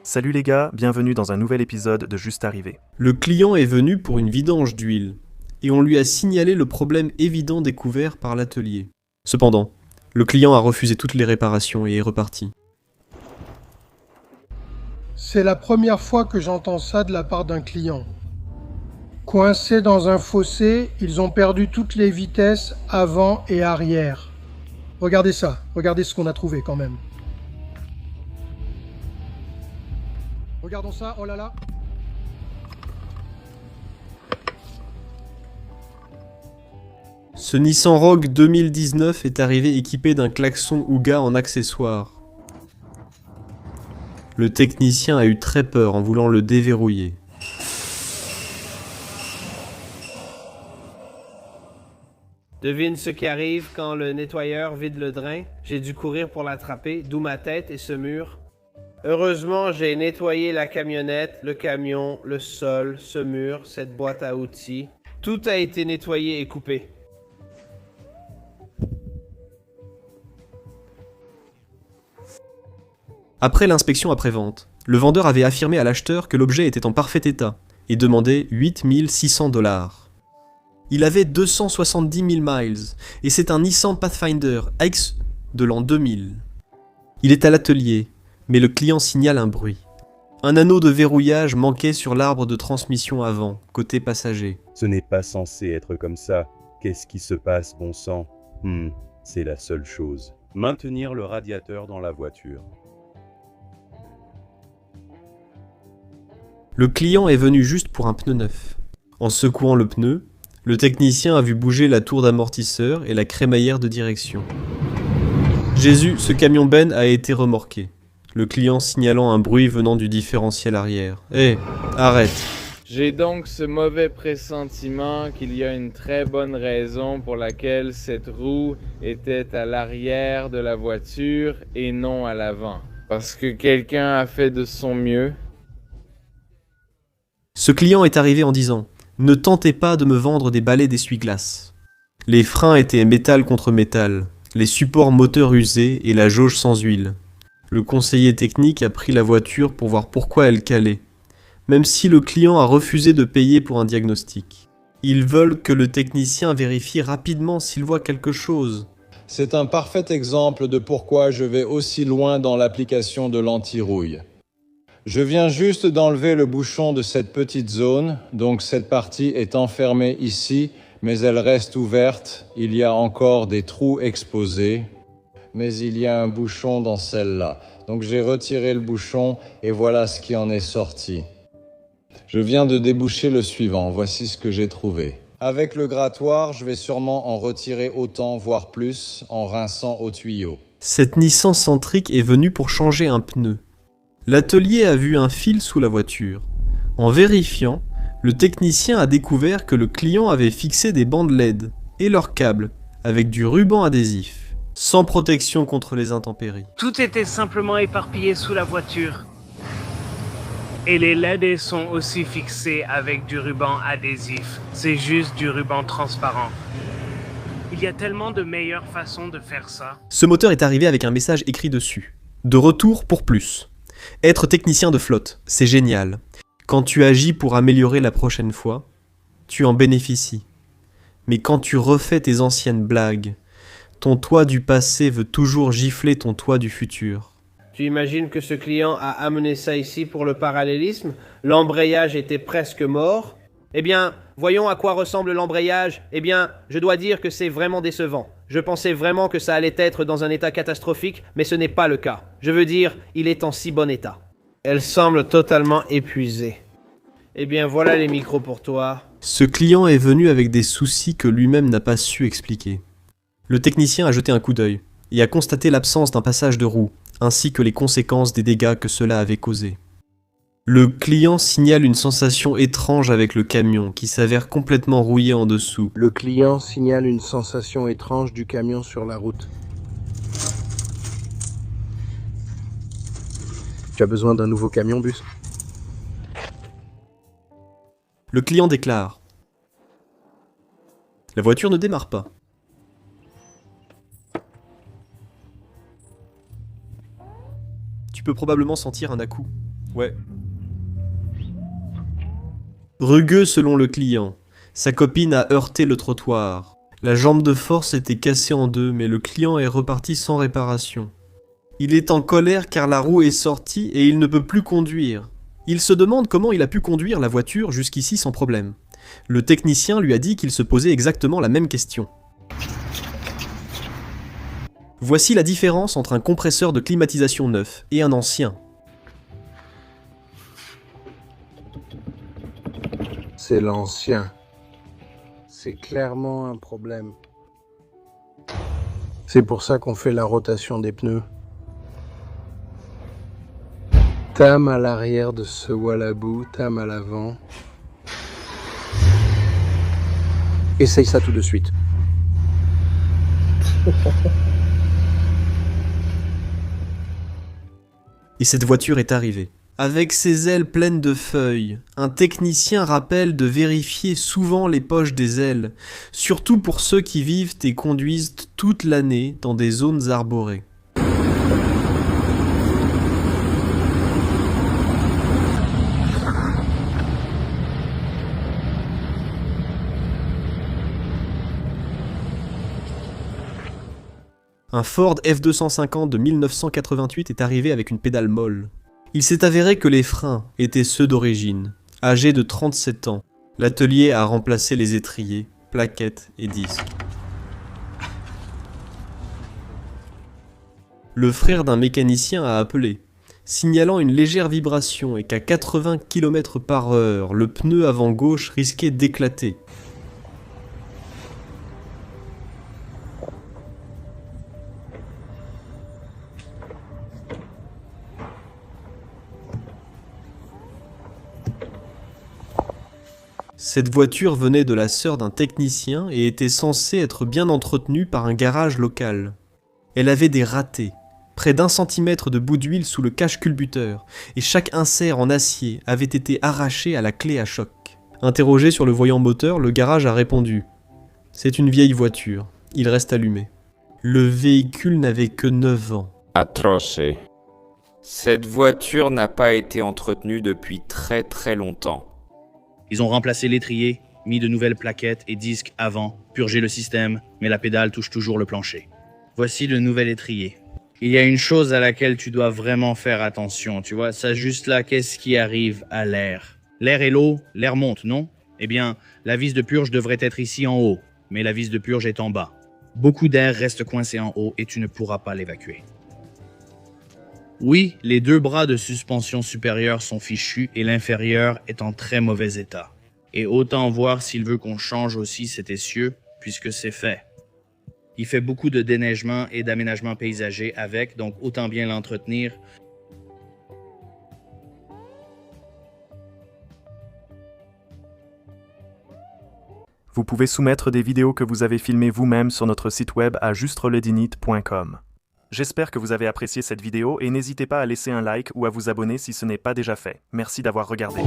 Salut les gars, bienvenue dans un nouvel épisode de Juste Arrivé. Le client est venu pour une vidange d'huile, et on lui a signalé le problème évident découvert par l'atelier. Cependant, le client a refusé toutes les réparations et est reparti. C'est la première fois que j'entends ça de la part d'un client. Coincés dans un fossé, ils ont perdu toutes les vitesses avant et arrière. Regardez ça, regardez ce qu'on a trouvé quand même. Regardons ça, oh là là. Ce Nissan Rogue 2019 est arrivé équipé d'un klaxon Ouga en accessoire. Le technicien a eu très peur en voulant le déverrouiller. Devine ce qui arrive quand le nettoyeur vide le drain. J'ai dû courir pour l'attraper, d'où ma tête et ce mur. Heureusement, j'ai nettoyé la camionnette, le camion, le sol, ce mur, cette boîte à outils. Tout a été nettoyé et coupé. Après l'inspection après-vente, le vendeur avait affirmé à l'acheteur que l'objet était en parfait état et demandait 8600 $. Il avait 270 000 miles et c'est un Nissan Pathfinder X de l'an 2000. Il est à l'atelier, mais le client signale un bruit. Un anneau de verrouillage manquait sur l'arbre de transmission avant, côté passager. Ce n'est pas censé être comme ça. Qu'est-ce qui se passe, bon sang? C'est la seule chose. Maintenir le radiateur dans la voiture. Le client est venu juste pour un pneu neuf. En secouant le pneu, le technicien a vu bouger la tour d'amortisseur et la crémaillère de direction. Jésus, ce camion Ben a été remorqué. Le client signalant un bruit venant du différentiel arrière. Hé, arrête! J'ai donc ce mauvais pressentiment qu'il y a une très bonne raison pour laquelle cette roue était à l'arrière de la voiture et non à l'avant. Parce que quelqu'un a fait de son mieux. Ce client est arrivé en disant « Ne tentez pas de me vendre des balais d'essuie-glace ». Les freins étaient métal contre métal, les supports moteurs usés et la jauge sans huile. Le conseiller technique a pris la voiture pour voir pourquoi elle calait, même si le client a refusé de payer pour un diagnostic. Ils veulent que le technicien vérifie rapidement s'il voit quelque chose. C'est un parfait exemple de pourquoi je vais aussi loin dans l'application de l'anti-rouille. Je viens juste d'enlever le bouchon de cette petite zone, donc cette partie est enfermée ici, mais elle reste ouverte. Il y a encore des trous exposés, mais il y a un bouchon dans celle-là. Donc j'ai retiré le bouchon et voilà ce qui en est sorti. Je viens de déboucher le suivant, voici ce que j'ai trouvé. Avec le grattoir, je vais sûrement en retirer autant, voire plus, en rinçant au tuyau. Cette Nissan Sentric est venue pour changer un pneu. L'atelier a vu un fil sous la voiture. En vérifiant, le technicien a découvert que le client avait fixé des bandes LED et leurs câbles avec du ruban adhésif, sans protection contre les intempéries. Tout était simplement éparpillé sous la voiture. Et les LED sont aussi fixés avec du ruban adhésif. C'est juste du ruban transparent. Il y a tellement de meilleures façons de faire ça. Ce moteur est arrivé avec un message écrit dessus. De retour pour plus. Être technicien de flotte, c'est génial. Quand tu agis pour améliorer la prochaine fois, tu en bénéficies. Mais quand tu refais tes anciennes blagues, ton toi du passé veut toujours gifler ton toi du futur. Tu imagines que ce client a amené ça ici pour le parallélisme? L'embrayage était presque mort. Eh bien, voyons à quoi ressemble l'embrayage. Eh bien, je dois dire que c'est vraiment décevant. Je pensais vraiment que ça allait être dans un état catastrophique, mais ce n'est pas le cas. Je veux dire, il est en si bon état. Elle semble totalement épuisée. Eh bien, voilà les micros pour toi. Ce client est venu avec des soucis que lui-même n'a pas su expliquer. Le technicien a jeté un coup d'œil et a constaté l'absence d'un passage de roue, ainsi que les conséquences des dégâts que cela avait causés. Le client signale une sensation étrange avec le camion qui s'avère complètement rouillé en dessous. Le client signale une sensation étrange du camion sur la route. Tu as besoin d'un nouveau camion bus? Le client déclare « La voiture ne démarre pas. » Tu peux probablement sentir un à-coup. Ouais. Rugueux selon le client, sa copine a heurté le trottoir. La jambe de force était cassée en deux, mais le client est reparti sans réparation. Il est en colère car la roue est sortie et il ne peut plus conduire. Il se demande comment il a pu conduire la voiture jusqu'ici sans problème. Le technicien lui a dit qu'il se posait exactement la même question. Voici la différence entre un compresseur de climatisation neuf et un ancien. C'est l'ancien. C'est clairement un problème. C'est pour ça qu'on fait la rotation des pneus. Tame à l'arrière de ce Wallabou, tame à l'avant. Essaye ça tout de suite. Et cette voiture est arrivée. Avec ses ailes pleines de feuilles, un technicien rappelle de vérifier souvent les poches des ailes, surtout pour ceux qui vivent et conduisent toute l'année dans des zones arborées. Un Ford F250 de 1988 est arrivé avec une pédale molle. Il s'est avéré que les freins étaient ceux d'origine. Âgé de 37 ans, l'atelier a remplacé les étriers, plaquettes et disques. Le frère d'un mécanicien a appelé, signalant une légère vibration et qu'à 80 km/h, le pneu avant gauche risquait d'éclater. Cette voiture venait de la sœur d'un technicien et était censée être bien entretenue par un garage local. Elle avait des ratés, près d'1 centimètre de bout d'huile sous le cache-culbuteur, et chaque insert en acier avait été arraché à la clé à choc. Interrogé sur le voyant moteur, le garage a répondu « C'est une vieille voiture, il reste allumé ». Le véhicule n'avait que 9 ans. Atroce. Cette voiture n'a pas été entretenue depuis très longtemps. Ils ont remplacé l'étrier, mis de nouvelles plaquettes et disques avant, purgé le système, mais la pédale touche toujours le plancher. Voici le nouvel étrier. Il y a une chose à laquelle tu dois vraiment faire attention, tu vois, ça juste là, qu'est-ce qui arrive à l'air? L'air et l'eau, l'air monte, non? Eh bien, la vis de purge devrait être ici en haut, mais la vis de purge est en bas. Beaucoup d'air reste coincé en haut et tu ne pourras pas l'évacuer. Oui, les 2 bras de suspension supérieure sont fichus et l'inférieur est en très mauvais état. Et autant voir s'il veut qu'on change aussi cet essieu, puisque c'est fait. Il fait beaucoup de déneigement et d'aménagement paysager avec, donc autant bien l'entretenir. Vous pouvez soumettre des vidéos que vous avez filmées vous-même sur notre site web à justreledinit.com. J'espère que vous avez apprécié cette vidéo et n'hésitez pas à laisser un like ou à vous abonner si ce n'est pas déjà fait. Merci d'avoir regardé.